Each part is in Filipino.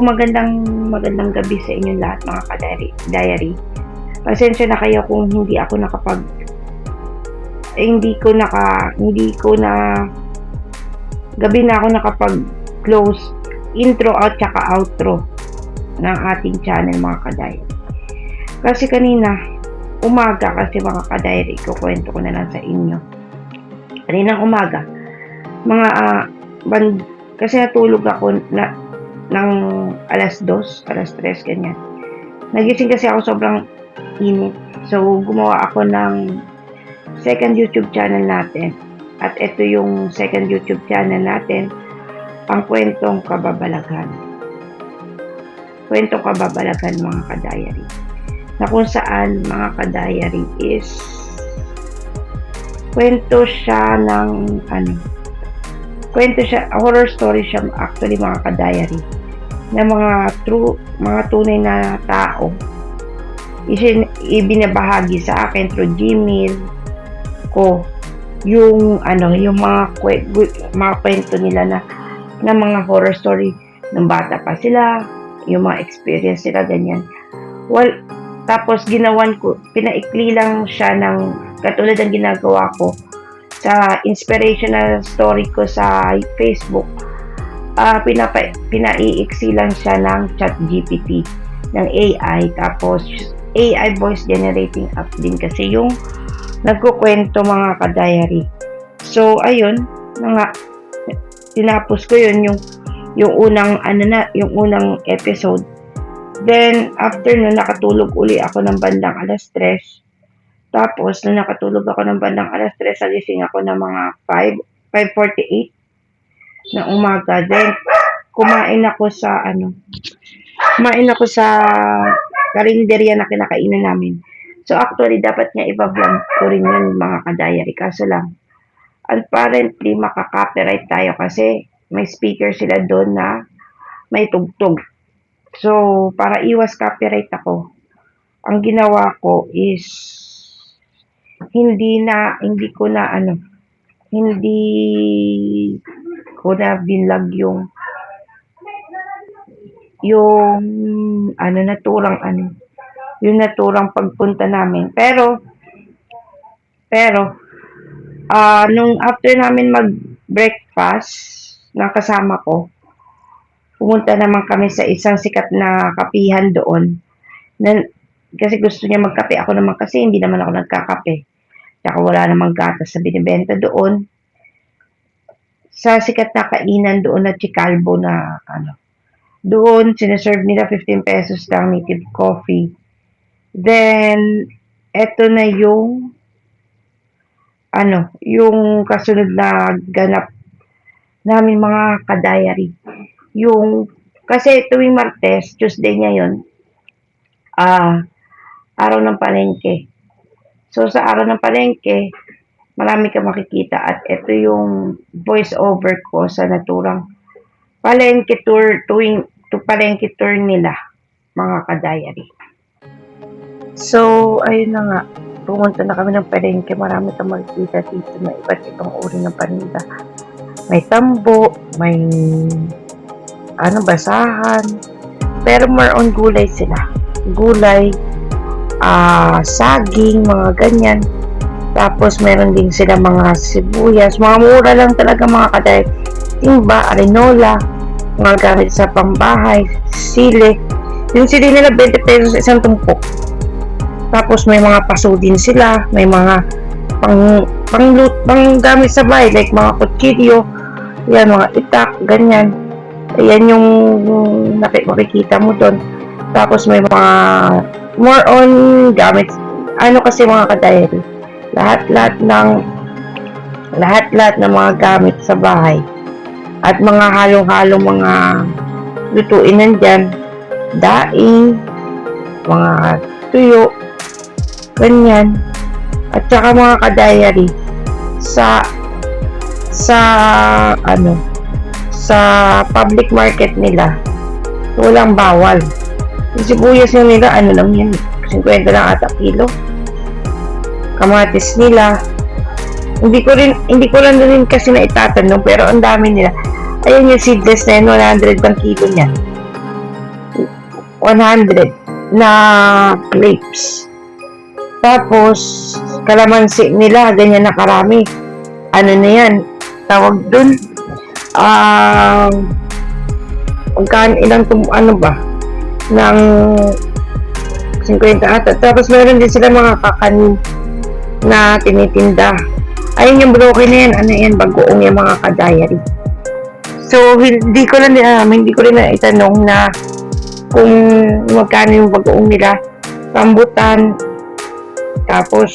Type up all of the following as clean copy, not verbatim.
magandang gabi sa inyong lahat mga ka-diary. Pasensya na kayo kung hindi ko na gabi na ako nakapag-close intro at saka outro ng ating channel mga ka-diary. Kasi kanina, umaga kasi mga ka-diary, kukwento ko na lang sa inyo. Kaninang umaga, kasi natulog ako ng alas 2, alas 3, ganyan. Nagising kasi ako sobrang init. So, gumawa ako ng second YouTube channel natin. At ito yung second YouTube channel natin, ang Kwentong Kababalaghan. Kwentong Kababalaghan mga ka-diary. Na kung saan mga ka-diary is horror story siya actually mga ka-diary, na mga tunay na tao ibinabahagi sa akin through Gmail ko yung mga kwento nila na mga horror story ng bata pa sila, yung mga experience nila ganyan. Tapos pinaikli lang siya ng katulad ng ginagawa ko sa inspirational story ko sa Facebook. Pinaiiksi lang siya ng ChatGPT, ng AI, tapos AI voice generating app din kasi yung nagkukwento mga ka-diary. So ayun, tinapos ko yun yung unang episode. Then after nun, nakatulog uli ako ng bandang alas 3. Tapos nung nakatulog ako ng bandang alas 3, sagising ako ng mga 5:48 na umaga. Then kumain ako sa karinderya na kinakainan namin. So actually dapat nga i-vlog ko rin yun mga ka-diary, kaso lang apparently makaka-copyright tayo kasi may speaker sila doon na may tugtog. So para iwas copyright ako, ang ginawa ko is hindi ko na binlog yung naturang pagpunta namin. Pero nung after namin mag-breakfast ng kasama ko, pumunta naman kami sa isang sikat na kapihan doon. Kasi gusto niya magkape. Ako naman kasi hindi naman ako nagkakape. Tsaka wala namang gatas sa binibenta doon. Sa sikat na kainan doon na Chicalbo na doon, sineserve nila 15 pesos lang native coffee. Then, eto na yung kasunod na ganap namin mga ka-diary. Kasi tuwing Martes, Tuesday ngayon, araw ng palengke. So, sa araw ng palengke, marami ka makikita at ito yung voice over ko sa naturang palengke tour, palengke tour nila, mga ka-diary. So, ayun na nga, pumunta na kami ng palengke. Marami kang makikita dito na iba't ibang uri ng paninda. May tambo, may basahan, pero more on gulay sila. Gulay, saging, mga ganyan. Tapos meron din sila mga sibuyas, mga mura lang talaga mga ka-diary. Timba, arenola, mga gamit sa pambahay, sili. Yung sili nila 20 pesos isang tumpok. Tapos may mga paso din sila, may mga pang gamit sa bahay like mga kutsilyo, yan, mga itak, ganyan. Ayan yung makikita mo doon. Tapos may mga more on gamit, kasi mga ka-diary, lahat ng mga gamit sa bahay at mga halong-halong mga lutuin nandyan, daing, mga tuyo, ganyan. At saka mga ka-diary, sa public market nila, walang bawal. Yung sibuyas nila, lang yan, 50 lang ata kilo. Kamatis nila, hindi ko lang din kasi na itatanong, pero ang dami nila. Ayan yung seedless na yan, 100 ang kilo niyan. 100 na grapes. Tapos, kalamansi nila, ganyan na karami. Ano na yan? Tawag dun? Ilang ano ba? Ng 50 ata. Tapos, meron din sila mga kakanin na tinitinda. Ayun yung broken na yan. Ano yan? Bagoong yung mga ka-diary. So, hindi ko rin na itanong na kung magkano yung bagoong nila. Rambutan. Tapos,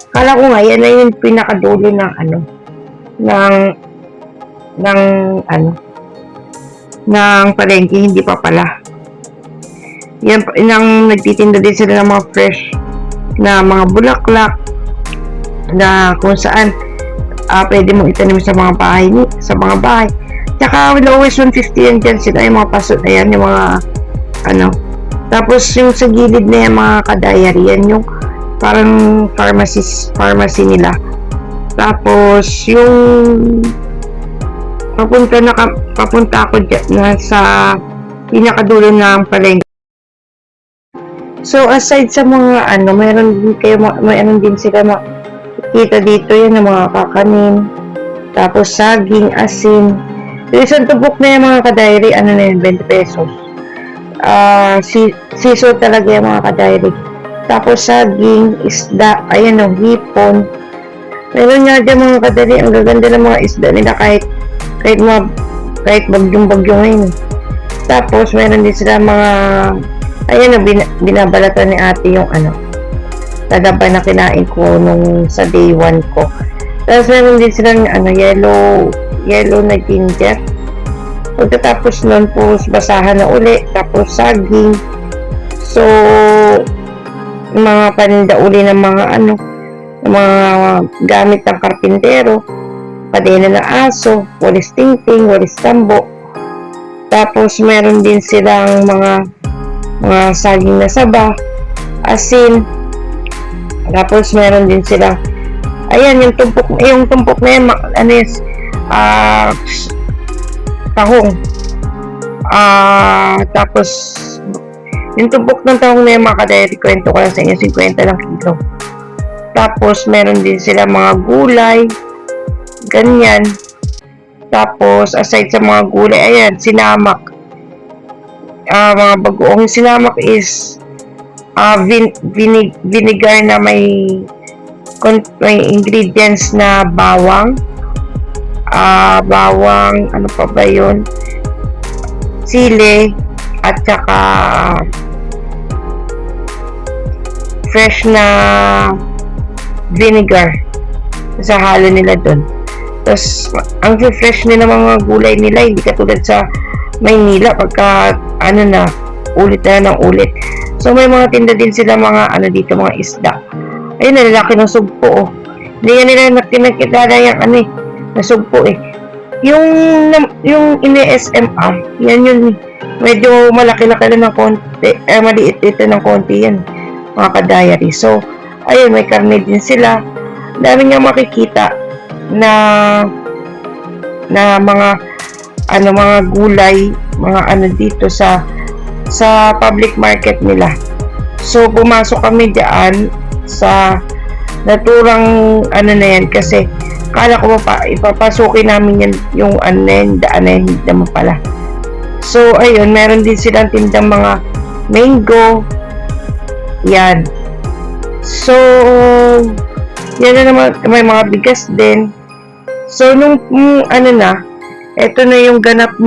kala ko nga, yan na yung pinakadulo ng ng palengke, hindi pa pala. Yan, nagtitinda din sila ng mga fresh na mga bulaklak na kung saan pwede mong itanim sa mga bahay. Tsaka, always 150 yan dyan sila, yung mga paso na yan, yung mga Tapos, yung sa gilid na yan, mga ka-diary, yan yung parang pharmacy nila. Tapos, yung papunta ako dyan na sa pinakadulo ng palengke. So, aside sa mga mayroon din sila makikita dito yan ng mga kakanin. Tapos, saging, asin. Yung isang tubok na yung mga ka-diary, 20 pesos. Siso talaga yung mga ka-diary. Tapos saging, isda, ayan o, hipon. Meron nga dyan mga kadali, ang gaganda ng mga isda nila kahit bagyong-bagyo ngayon. Tapos meron din sila mga, ayan o, binabalatan ni ate yung talaba na kinain ko nung sa day 1 ko. Tapos meron din silang yellow na ginger. Pagkatapos nun po, basahan na uli. Tapos saging. So, mga paninda uli ng mga gamit ng karpintero, padena ng aso, walis tingting, walis tambo. Tapos meron din silang mga saging na saba, asin. Tapos meron din sila, ayan, yung tumpok na yan, tahong. Tapos yung tumpok ng tahong na yung mga ka-diary, kwento ko lang sa inyo, 50 lang kilo. Tapos, meron din sila mga gulay, ganyan. Tapos, aside sa mga gulay, ayan, sinamak. Mga bagoong sinamak is vinegar na may ingredients na bawang, ano pa ba yun? Sili, at saka fresh na vinegar sa halo nila doon. Tapos, ang fresh nila mga gulay nila, hindi katulad sa Maynila pagka ulit na ng ulit. So, may mga tinda din sila mga dito, mga isda. Ayun, nalalaki ng sugpo, oh. Hindi nga nila nakikilala yung na sugpo, eh. Yung ini-SMR, yan yun, medyo malaki-laki na ng konti, maliit ito ng konti yan, mga ka-diary. So, ayun, may karne din sila. Dami nga makikita na mga gulay, mga dito sa public market nila. So, pumasok kami diyan sa naturang na yan kasi kala ko ipapasukin namin yung daan na yan, hindi naman pala. So, ayun, meron din silang tindang mga mango. Yan. So, yan na naman, may mga bigas din. So, nung, eto na yung ganap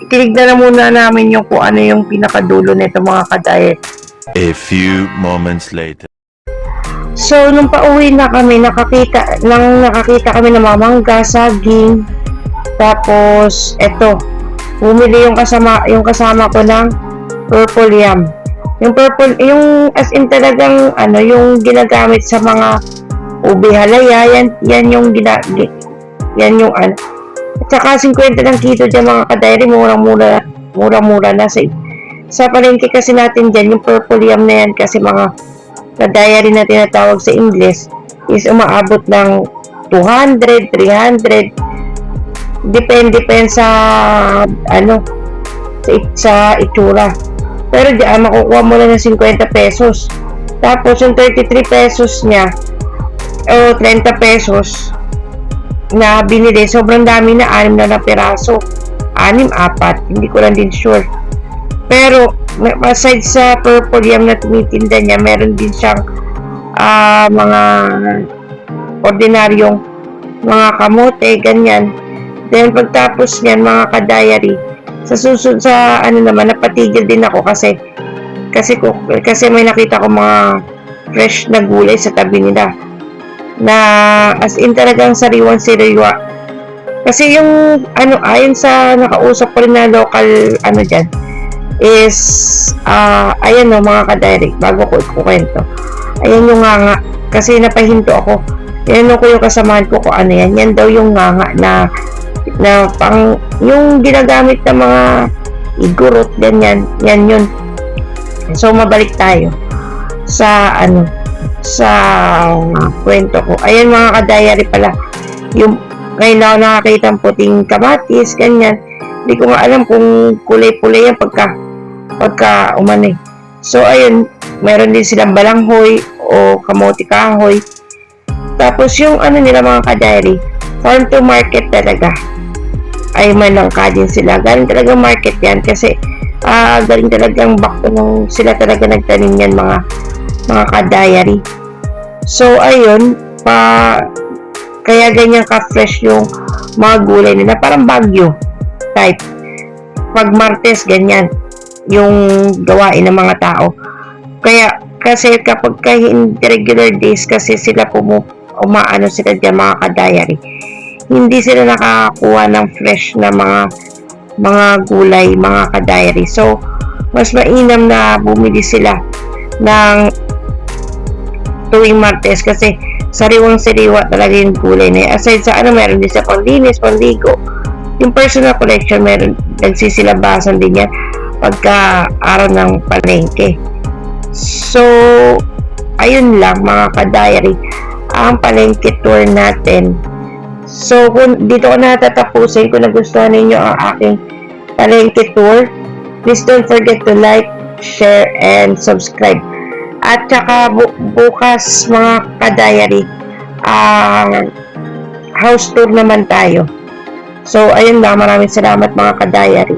tinignan na muna namin yung kung ano yung pinakadulo nito mga ka-diet. A few moments later. So, nung pauwi na kami, nakakita kami ng mga mangga, saging. Tapos, eto, bumili yung kasama ko ng purple yam. Yung as in talagang, yung ginagamit sa mga ube halaya, yan yung at saka 50 ng kilo dyan mga ka-diary, mura-mura na sa palengke kasi natin dyan, yung purple yam na yan kasi mga ka-diary na tinatawag sa English is umaabot ng 200, 300, depende sa sa itsura. Pero diyan, makukuha mo lang ng 50 pesos. Tapos, yung 33 pesos niya, o 30 pesos, na binili, sobrang dami na, 6 na piraso. 6, 4, hindi ko lang din sure. Pero, aside sa purple yam na tumitinda niya, meron din siyang mga ordinaryong mga kamote, ganyan. Then, pagtapos niyan, mga ka-diary, sa susunod, sa ano naman, napatigil din ako kasi may nakita ko mga fresh na gulay sa tabi nila. Na, as in talagang sariwa. Kasi yung, ayon sa nakausap ko rin na local, dyan, is, ayan no, mga ka-diary, bago ko ikukwento. Ayan yung nganga, kasi napahinto ako. Yan ko yung kasamahan ko kung ano yan. Yan daw yung nganga na pang, yung ginagamit ng mga igurot, ganyan, yan yun. So, mabalik tayo sa, sa kwento ko. Ayan mga ka-diary pala, yung, ngayon ako nakakita ang puting kamatis, ganyan. Hindi ko nga alam kung kulay-pulay yan pagka umano eh. So, ayun, meron din silang balanghoy o kamote kahoy. Tapos, yung nila mga ka-diary, farm to market talaga. Ay malangka din sila. Galing talaga market yan kasi galing talagang bakto nung sila talaga nagtanim yan mga ka-diary. So ayun, kaya ganyan ka-fresh yung mga gulay nila. Parang Bagyo type. Pag Martes, ganyan yung gawain ng mga tao. Kaya kasi kapag regular days kasi sila umaano sila dyan mga ka-diary, hindi sila nakakuha ng fresh na mga gulay, mga ka-diary. So, mas mainam na bumili sila ng tuwing Martes kasi sariwang-sariwa talaga yung gulay na yun. Aside sa meron din sa panglinis, panligo. Yung personal collection, meron, nagsisilabasan din yan pagka araw ng palengke. So, ayun lang mga ka-diary, ang palengke tour natin. So, dito ko natatapusin. Kung nagustuhan ninyo ang aking palengke tour, please don't forget to like, share, and subscribe. At saka bukas mga ka-diary, house tour naman tayo. So, ayun lang. Maraming salamat mga ka-diary.